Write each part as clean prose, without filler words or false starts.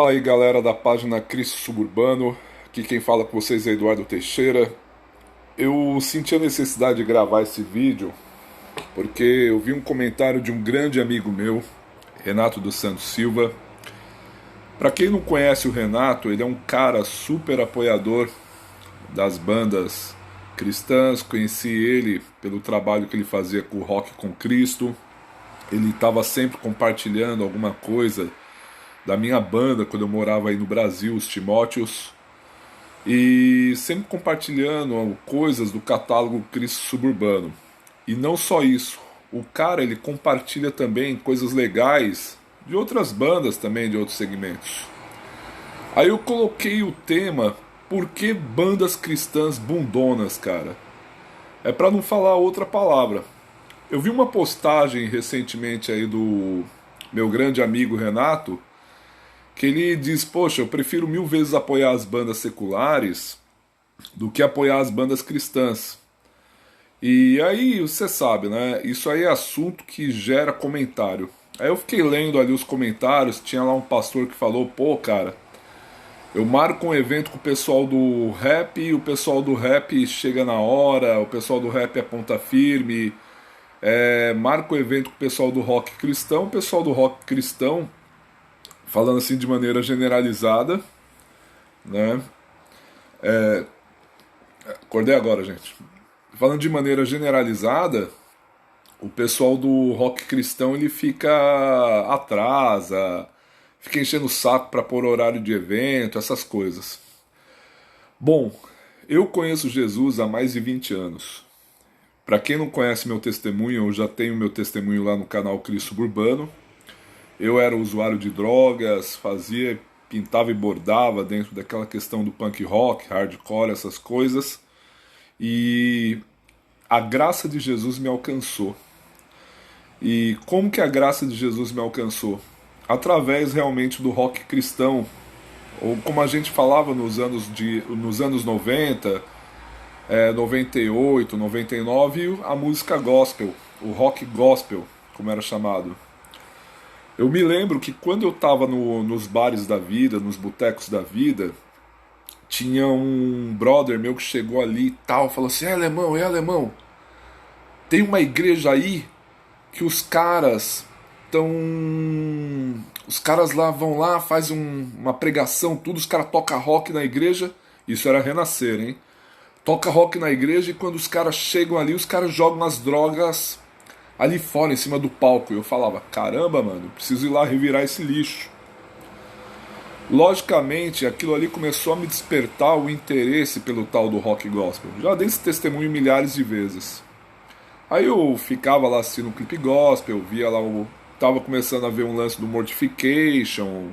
Fala aí galera da página Cristo Suburbano, aqui quem fala com vocês é Eduardo Teixeira. Eu senti a necessidade de gravar esse vídeo porque eu vi um comentário de um grande amigo meu, Renato dos Santos Silva. Para quem não conhece o Renato, ele é um cara super apoiador das bandas cristãs. Conheci ele pelo trabalho que ele fazia com o Rock com Cristo. Ele estava sempre compartilhando alguma coisa da minha banda quando eu morava aí no Brasil, os Timóteos, e sempre compartilhando coisas do catálogo Cristo Suburbano. E não só isso, o cara ele compartilha também coisas legais de outras bandas também, de outros segmentos. Aí eu coloquei o tema: por que bandas cristãs bundonas, cara? É pra não falar outra palavra. Eu vi uma postagem recentemente aí do meu grande amigo Renato, que ele diz: poxa, eu prefiro mil vezes apoiar as bandas seculares do que apoiar as bandas cristãs. E aí, você sabe, né? Isso aí é assunto que gera comentário. Aí eu fiquei lendo ali os comentários, tinha lá um pastor que falou: pô, cara, eu marco um evento com o pessoal do rap e o pessoal do rap chega na hora, o pessoal do rap é ponta firme. Marco o evento com o pessoal do rock cristão, o pessoal do rock cristão, falando assim de maneira generalizada, né? Acordei agora, gente. Falando de maneira generalizada, o pessoal do rock cristão ele fica atrasa, fica enchendo o saco para pôr horário de evento, essas coisas. Bom, eu conheço Jesus há mais de 20 anos. Para quem não conhece meu testemunho, eu já tenho meu testemunho lá no canal Cristo Suburbano. Eu era usuário de drogas, fazia, pintava e bordava dentro daquela questão do punk rock, hardcore, essas coisas. E a graça de Jesus me alcançou. E como que a graça de Jesus me alcançou? Através realmente do rock cristão, ou como a gente falava nos anos 90, 98, 99, a música gospel, o rock gospel, como era chamado. Eu me lembro que quando eu estava nos bares da vida, nos botecos da vida, tinha um brother meu que chegou ali e tal, falou assim: é alemão, tem uma igreja aí que os caras estão. Os caras lá vão lá, fazem uma pregação, tudo, os caras tocam rock na igreja. Isso era Renascer, hein? Toca rock na igreja e quando os caras chegam ali, os caras jogam as drogas ali fora, em cima do palco. E eu falava: caramba, mano, preciso ir lá revirar esse lixo. Logicamente, aquilo ali começou a me despertar o interesse pelo tal do rock gospel. Já dei esse testemunho milhares de vezes. Aí eu ficava lá assistindo um clipe gospel, via lá o. Tava começando a ver um lance do Mortification.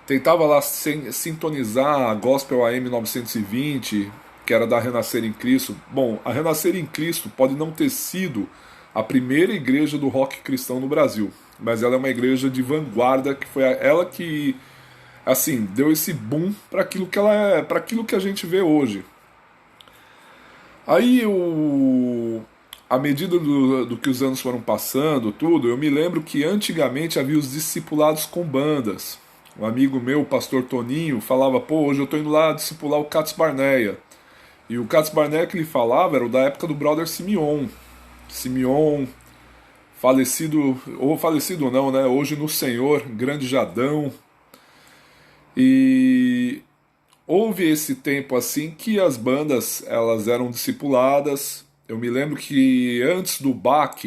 Tentava lá sintonizar a Gospel AM 920, que era da Renascer em Cristo. Bom, a Renascer em Cristo pode não ter sido a primeira igreja do rock cristão no Brasil, mas ela é uma igreja de vanguarda, que foi ela que assim deu esse boom para aquilo que ela é, para aquilo que a gente vê hoje. Aí à medida do que os anos foram passando, tudo, eu me lembro que antigamente havia os discipulados com bandas. Um amigo meu, o pastor Toninho, falava: pô, hoje eu tô indo lá discipular o Katz Barneia. E o Katz Barneia que ele falava era o da época do brother Simeon. Simeon, falecido, ou falecido não, né? Hoje no Senhor, grande Jadão. E houve esse tempo assim que as bandas elas eram discipuladas. Eu me lembro que antes do Bach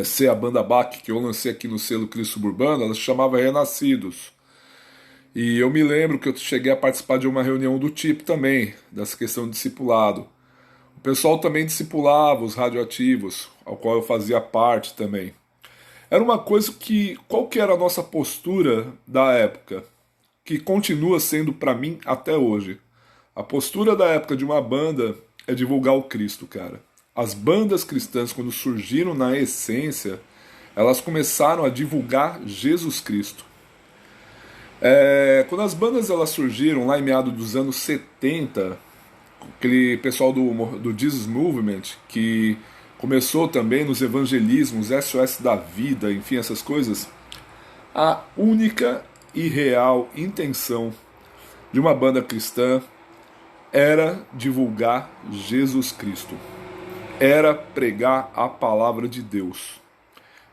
ser a banda Bach, que eu lancei aqui no selo Cristo Suburbano, ela se chamava Renascidos. E eu me lembro que eu cheguei a participar de uma reunião do tipo também, dessa questão de discipulado. O pessoal também discipulava os radioativos, ao qual eu fazia parte também. Era uma coisa que, qual que era a nossa postura da época? Que continua sendo para mim até hoje. A postura da época de uma banda é divulgar o Cristo, cara. As bandas cristãs, quando surgiram na essência, elas começaram a divulgar Jesus Cristo. Quando as bandas elas surgiram lá em meados dos anos 70, aquele pessoal do Jesus Movement, que começou também nos evangelismos, SOS da Vida, enfim, essas coisas, A única e real intenção de uma banda cristã era divulgar Jesus Cristo. Era pregar a palavra de Deus.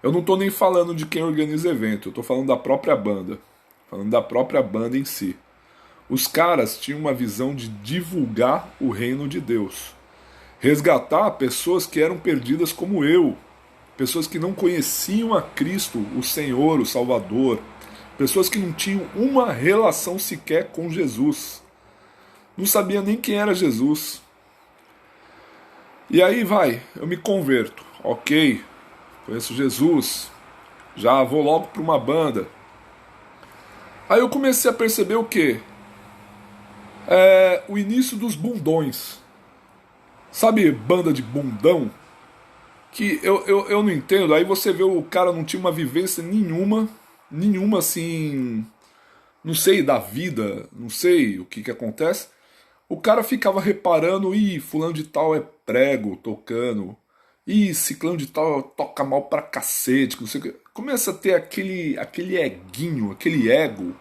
Eu não estou nem falando de quem organiza evento, eu estou falando da própria banda. Falando da própria banda em si. Os caras tinham uma visão de divulgar o reino de Deus. Resgatar pessoas que eram perdidas como eu. Pessoas que não conheciam a Cristo, o Senhor, o Salvador. Pessoas que não tinham uma relação sequer com Jesus. Não sabia nem quem era Jesus. E aí eu me converto. Ok, conheço Jesus. Já vou logo para uma banda. Aí eu comecei a perceber o quê? O início dos bundões. Sabe banda de bundão? Que eu não entendo. Aí você vê o cara não tinha uma vivência nenhuma assim, não sei da vida, não sei o que acontece. O cara ficava reparando, fulano de tal é prego tocando, ciclano de tal toca mal pra cacete, não sei o que. Começa a ter aquele eguinho, aquele ego,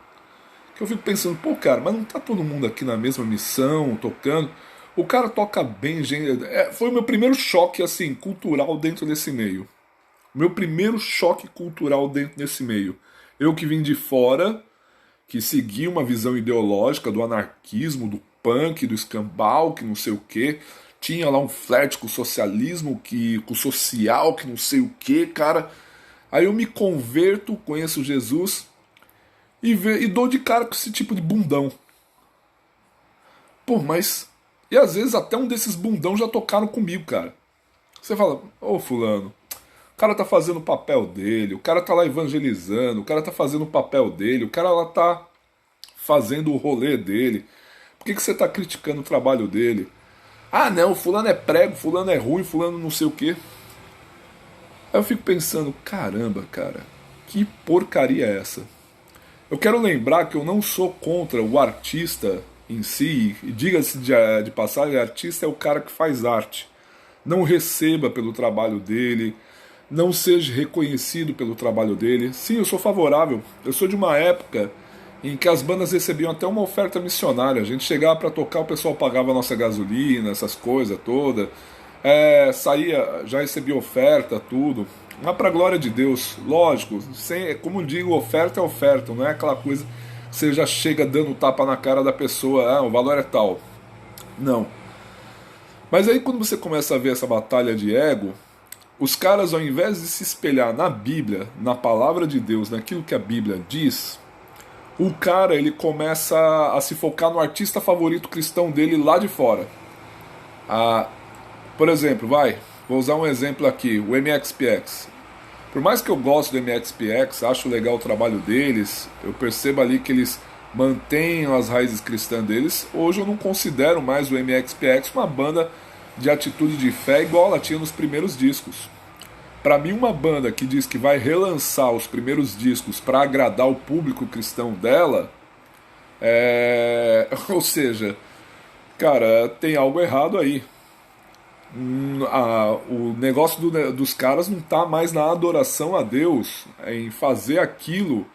que eu fico pensando, pô cara, mas não tá todo mundo aqui na mesma missão, tocando? O cara toca bem, gente. Foi o meu primeiro choque assim cultural dentro desse meio. Meu primeiro choque cultural dentro desse meio. Eu que vim de fora, que segui uma visão ideológica do anarquismo, do punk, do escambau, que não sei o que. Tinha lá um flerte com o socialismo, com o social, que não sei o que, cara. Aí eu me converto, conheço Jesus e dou de cara com esse tipo de bundão. Pô, mas... E às vezes até um desses bundão já tocaram comigo, cara. Você fala, ô fulano, o cara tá fazendo o papel dele, o cara tá lá evangelizando, o cara tá fazendo o papel dele, o cara lá tá fazendo o rolê dele. Por que você tá criticando o trabalho dele? Ah não, fulano é prego, fulano é ruim, fulano não sei o quê. Aí eu fico pensando, caramba, cara, que porcaria é essa? Eu quero lembrar que eu não sou contra o artista em si, e diga-se de passagem, artista é o cara que faz arte. Não receba pelo trabalho dele, não seja reconhecido pelo trabalho dele. Sim, eu sou favorável. Eu sou de uma época em que as bandas recebiam até uma oferta missionária. A gente chegava para tocar, o pessoal pagava a nossa gasolina, essas coisas todas. Saía, já recebia oferta, tudo. Mas para glória de Deus, lógico, como digo, oferta é oferta, não é aquela coisa que você já chega dando tapa na cara da pessoa, o valor é tal. Não. Mas aí quando você começa a ver essa batalha de ego, os caras, ao invés de se espelhar na Bíblia, na palavra de Deus, naquilo que a Bíblia diz, o cara ele começa a se focar no artista favorito cristão dele lá de fora. Por exemplo, vou usar um exemplo aqui, o MXPX. Por mais que eu goste do MXPX, acho legal o trabalho deles, eu percebo ali que eles mantêm as raízes cristãs deles, hoje eu não considero mais o MXPX uma banda de atitude de fé igual ela tinha nos primeiros discos. Para mim, uma banda que diz que vai relançar os primeiros discos para agradar o público cristão dela, ou seja, cara, tem algo errado aí. O negócio dos caras não tá mais na adoração a Deus, em fazer aquilo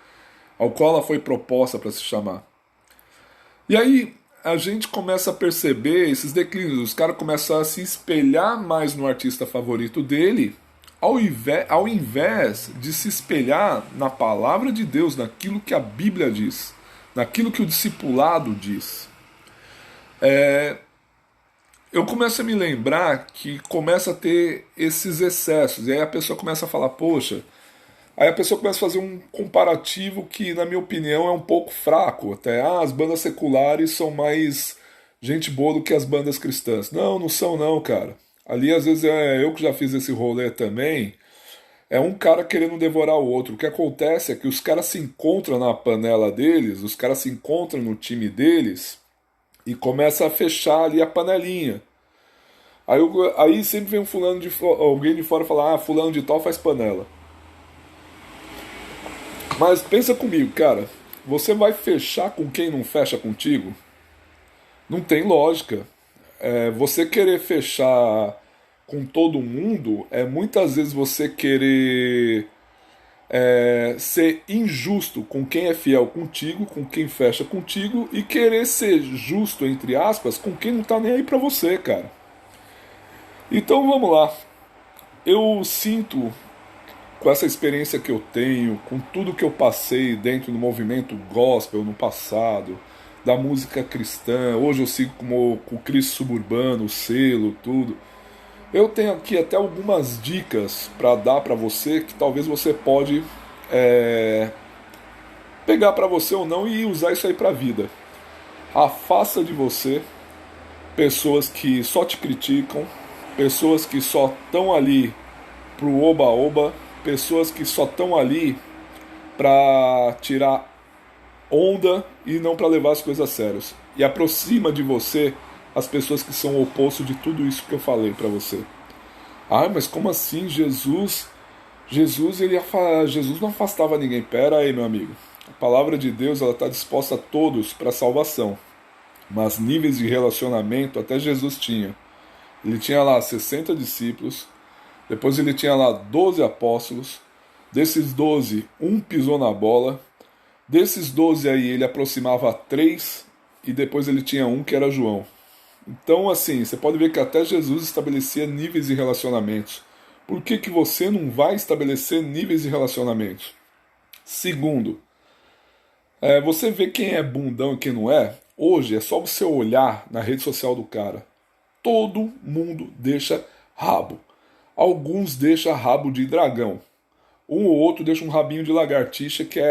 ao qual ela foi proposta para se chamar. E aí a gente começa a perceber esses declínios, os caras começam a se espelhar mais no artista favorito dele, ao invés de se espelhar na palavra de Deus, naquilo que a Bíblia diz, naquilo que o discipulado diz. Eu começo a me lembrar que começa a ter esses excessos, e aí a pessoa começa a falar, poxa, aí a pessoa começa a fazer um comparativo que, na minha opinião, é um pouco fraco até. As bandas seculares são mais gente boa do que as bandas cristãs. Não, não são não, cara. Ali, às vezes, eu que já fiz esse rolê também, é um cara querendo devorar o outro. O que acontece é que os caras se encontram na panela deles, os caras se encontram no time deles e começa a fechar ali a panelinha. Aí sempre vem alguém de fora falar, fulano de tal faz panela. Mas pensa comigo, cara, você vai fechar com quem não fecha contigo? Não tem lógica. Você querer fechar com todo mundo muitas vezes você querer ser injusto com quem é fiel contigo, com quem fecha contigo, e querer ser justo, entre aspas, com quem não tá nem aí pra você, cara. Então vamos lá. Eu sinto, com essa experiência que eu tenho, com tudo que eu passei dentro do movimento gospel no passado, da música cristã, hoje eu sigo com o Cristo Suburbano, o selo, tudo. Eu tenho aqui até algumas dicas para dar para você que talvez você pode é, pegar para você ou não e usar isso aí para a vida. Afasta de você pessoas que só te criticam, pessoas que só estão ali pro oba-oba, pessoas que só estão ali para tirar onda e não para levar as coisas a sérios. E aproxima de você as pessoas que são o oposto de tudo isso que eu falei para você. Ah, mas como assim Jesus? Jesus não afastava ninguém. Pera aí, meu amigo. A palavra de Deus ela está disposta a todos para salvação. Mas níveis de relacionamento até Jesus tinha. Ele tinha lá 60 discípulos. Depois ele tinha lá 12 apóstolos. Desses 12, um pisou na bola. Desses 12 aí, ele aproximava 3. E depois ele tinha um que era João. Então, assim, você pode ver que até Jesus estabelecia níveis de relacionamentos. Por que, que você não vai estabelecer níveis de relacionamentos? Segundo, você vê quem é bundão e quem não é. Hoje é só você olhar na rede social do cara. Todo mundo deixa rabo. Alguns deixam rabo de dragão. Um ou outro deixa um rabinho de lagartixa que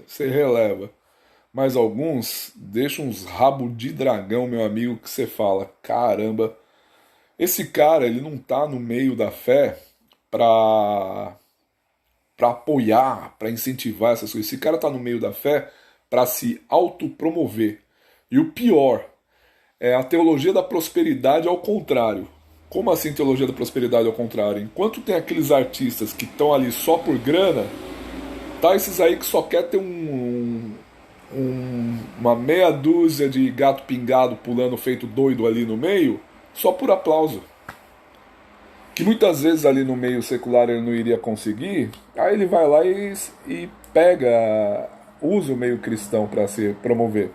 você releva. Mas alguns deixam uns rabos de dragão, meu amigo, que você fala, caramba, esse cara ele não tá no meio da fé pra, pra apoiar, pra incentivar essas coisas. Esse cara tá no meio da fé pra se autopromover. E o pior é a teologia da prosperidade ao contrário. Como assim teologia da prosperidade ao contrário? Enquanto tem aqueles artistas que estão ali só por grana, tá esses aí que só quer ter uma meia dúzia de gato pingado pulando feito doido ali no meio, só por aplauso. Que muitas vezes ali no meio secular ele não iria conseguir, aí ele vai lá e usa o meio cristão para se promover.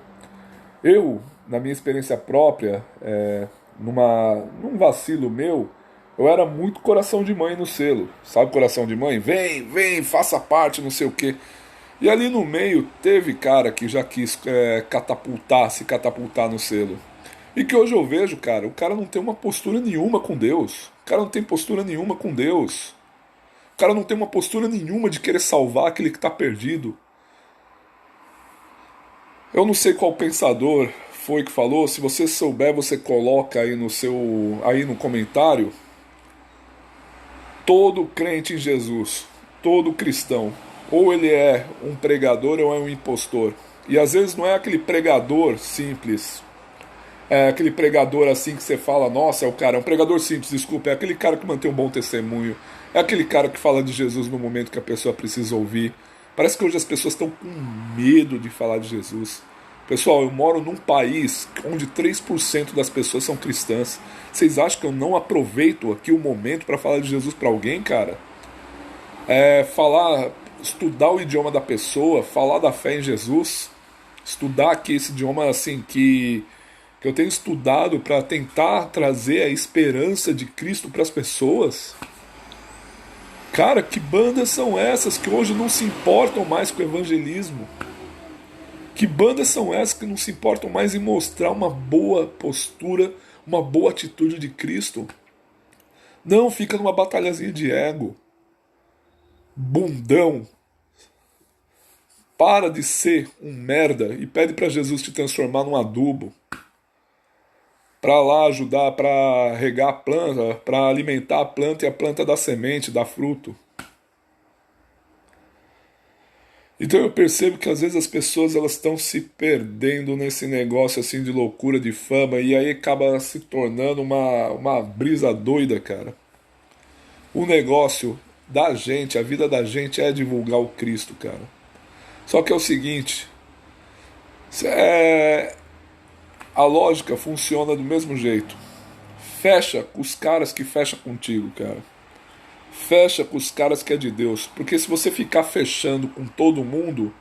Eu, na minha experiência própria, num vacilo meu, eu era muito coração de mãe no selo. Sabe coração de mãe? Vem, faça parte, não sei o quê. E ali no meio teve cara que já quis se catapultar no selo. E que hoje eu vejo, cara, o cara não tem uma postura nenhuma com Deus. O cara não tem postura nenhuma com Deus. O cara não tem uma postura nenhuma de querer salvar aquele que está perdido. Eu não sei qual pensador foi que falou. Se você souber, você coloca aí no comentário. Todo crente em Jesus, todo cristão, ou ele é um pregador ou é um impostor. E às vezes não é aquele pregador simples. É aquele pregador assim que você fala, nossa, é o cara, é um pregador simples, desculpa, é aquele cara que mantém um bom testemunho, é aquele cara que fala de Jesus no momento que a pessoa precisa ouvir. Parece que hoje as pessoas estão com medo de falar de Jesus. Pessoal, eu moro num país onde 3% das pessoas são cristãs. Vocês acham que eu não aproveito aqui o momento para falar de Jesus para alguém, cara? Estudar o idioma da pessoa, falar da fé em Jesus, estudar aqui esse idioma assim que eu tenho estudado para tentar trazer a esperança de Cristo para as pessoas. Cara, que bandas são essas que hoje não se importam mais com o evangelismo? Que bandas são essas que não se importam mais em mostrar uma boa postura, uma boa atitude de Cristo? Não, fica numa batalhazinha de ego. Bundão. Para de ser um merda e pede para Jesus te transformar num adubo. Para lá ajudar, para regar a planta, para alimentar a planta e a planta dar semente, dar fruto. Então eu percebo que às vezes as pessoas elas estão se perdendo nesse negócio assim de loucura, de fama, e aí acaba se tornando uma brisa doida, cara. O negócio da gente, a vida da gente é divulgar o Cristo, cara. Só que é o seguinte, a lógica funciona do mesmo jeito. Fecha com os caras que fecham contigo, cara. fecha com os caras que é de Deus. Porque se você ficar fechando com todo mundo,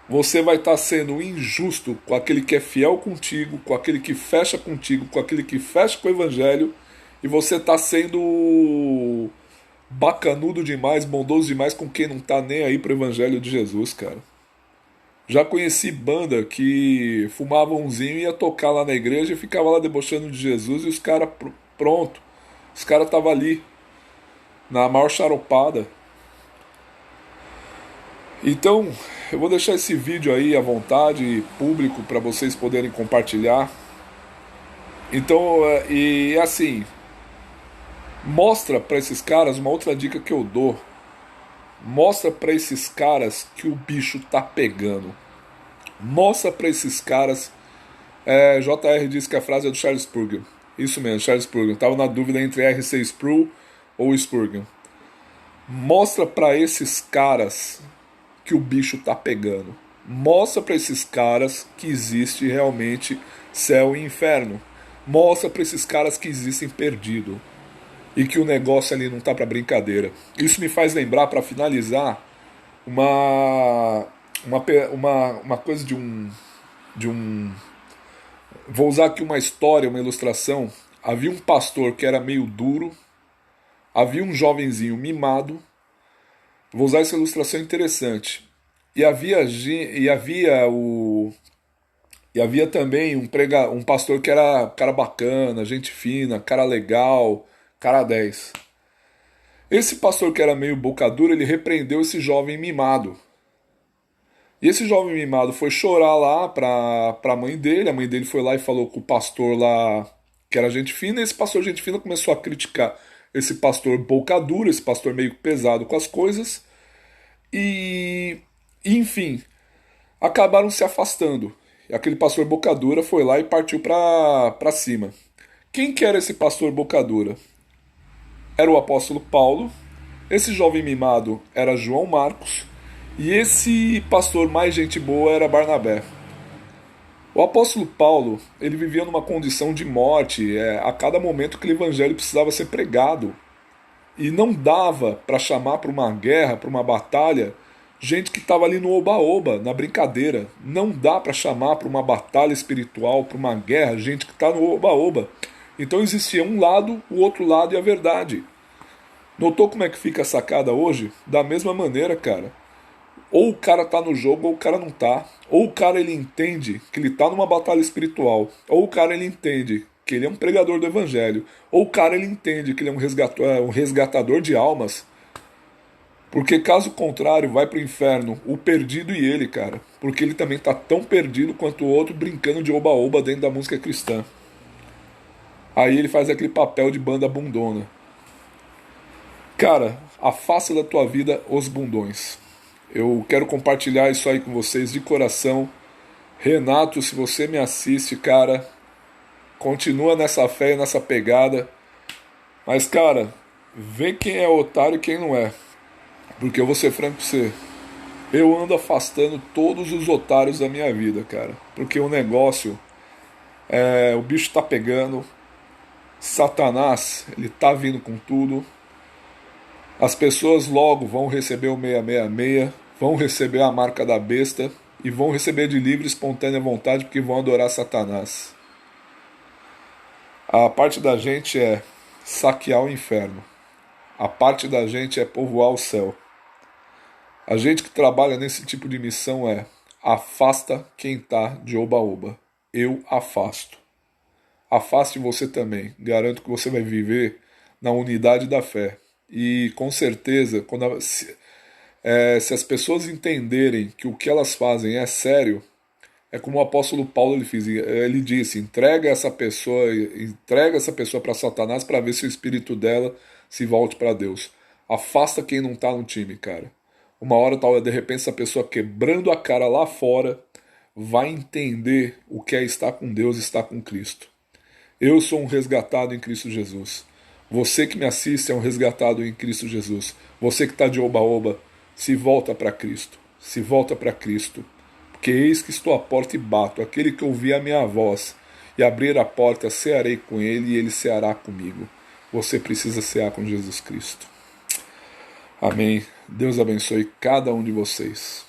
você vai estar sendo injusto com aquele que é fiel contigo, com aquele que fecha contigo, com aquele que fecha com o evangelho, e você está sendo bacanudo demais, bondoso demais com quem não tá nem aí pro evangelho de Jesus, cara. Já conheci banda que fumava umzinho e ia tocar lá na igreja e ficava lá debochando de Jesus e os caras pronto. Os caras estavam ali, na maior charopada. Então, eu vou deixar esse vídeo aí à vontade, público, para vocês poderem compartilhar. Então, e assim, mostra para esses caras uma outra dica que eu dou. Mostra para esses caras que o bicho tá pegando. Mostra para esses caras. JR disse que a frase é do Charles Spurgeon. Isso mesmo, Charles Spurgeon. Tava na dúvida entre R.C. Sproul ou Spurgeon. Mostra para esses caras que o bicho tá pegando. Mostra para esses caras que existe realmente céu e inferno. Mostra para esses caras que existem perdido e que o negócio ali não tá para brincadeira. Isso me faz lembrar, para finalizar, uma coisa de um. Vou usar aqui uma história, uma ilustração. Havia um pastor que era meio duro, havia um jovenzinho mimado. Vou usar essa ilustração interessante. E havia também um pastor que era cara bacana, gente fina, cara legal, cara 10. Esse pastor que era meio boca dura, ele repreendeu esse jovem mimado. E esse jovem mimado foi chorar lá pra mãe dele. A mãe dele foi lá e falou com o pastor lá, que era gente fina. E esse pastor gente fina começou a criticar esse pastor boca dura, esse pastor meio pesado com as coisas. Enfim, acabaram se afastando. E aquele pastor boca dura foi lá e partiu pra cima. Quem que era esse pastor boca dura? Era o apóstolo Paulo. Esse jovem mimado era João Marcos. E esse pastor mais gente boa era Barnabé. O apóstolo Paulo, ele vivia numa condição de morte, a cada momento que o evangelho precisava ser pregado. E não dava para chamar para uma guerra, para uma batalha, gente que estava ali no oba-oba, na brincadeira. Não dá para chamar para uma batalha espiritual, para uma guerra, gente que está no oba-oba. Então existia um lado, o outro lado e a verdade. Notou como é que fica a sacada hoje? Da mesma maneira, cara. Ou o cara tá no jogo ou o cara não tá. Ou o cara ele entende que ele tá numa batalha espiritual. Ou o cara ele entende que ele é um pregador do evangelho. Ou o cara ele entende que ele é um resgatador de almas. Porque caso contrário vai pro inferno o perdido e ele, cara. Porque ele também tá tão perdido quanto o outro brincando de oba-oba dentro da música cristã. Aí ele faz aquele papel de banda bundona. Cara, afasta da tua vida os bundões. Eu quero compartilhar isso aí com vocês de coração. Renato, se você me assiste, cara, continua nessa fé e nessa pegada. Mas, cara, vê quem é otário e quem não é. Porque eu vou ser franco com você. Eu ando afastando todos os otários da minha vida, cara. Porque o negócio, o bicho tá pegando. Satanás, ele tá vindo com tudo. As pessoas logo vão receber o 666, vão receber a marca da besta e vão receber de livre e espontânea vontade porque vão adorar Satanás. A parte da gente é saquear o inferno. A parte da gente é povoar o céu. A gente que trabalha nesse tipo de missão afasta quem tá de oba-oba. Eu afasto. Afaste você também. Garanto que você vai viver na unidade da fé. E com certeza, se as pessoas entenderem que o que elas fazem é sério, é como o apóstolo Paulo ele disse: entrega essa pessoa para Satanás para ver se o espírito dela se volte para Deus. Afasta quem não está no time, cara. Uma hora tal, de repente essa pessoa quebrando a cara lá fora vai entender o que é estar com Deus e estar com Cristo. Eu sou um resgatado em Cristo Jesus. Você que me assiste é um resgatado em Cristo Jesus. Você que está de oba-oba, se volta para Cristo. Se volta para Cristo. Porque eis que estou à porta e bato. Aquele que ouvir a minha voz e abrir a porta, cearei com ele e ele ceará comigo. Você precisa cear com Jesus Cristo. Amém. Deus abençoe cada um de vocês.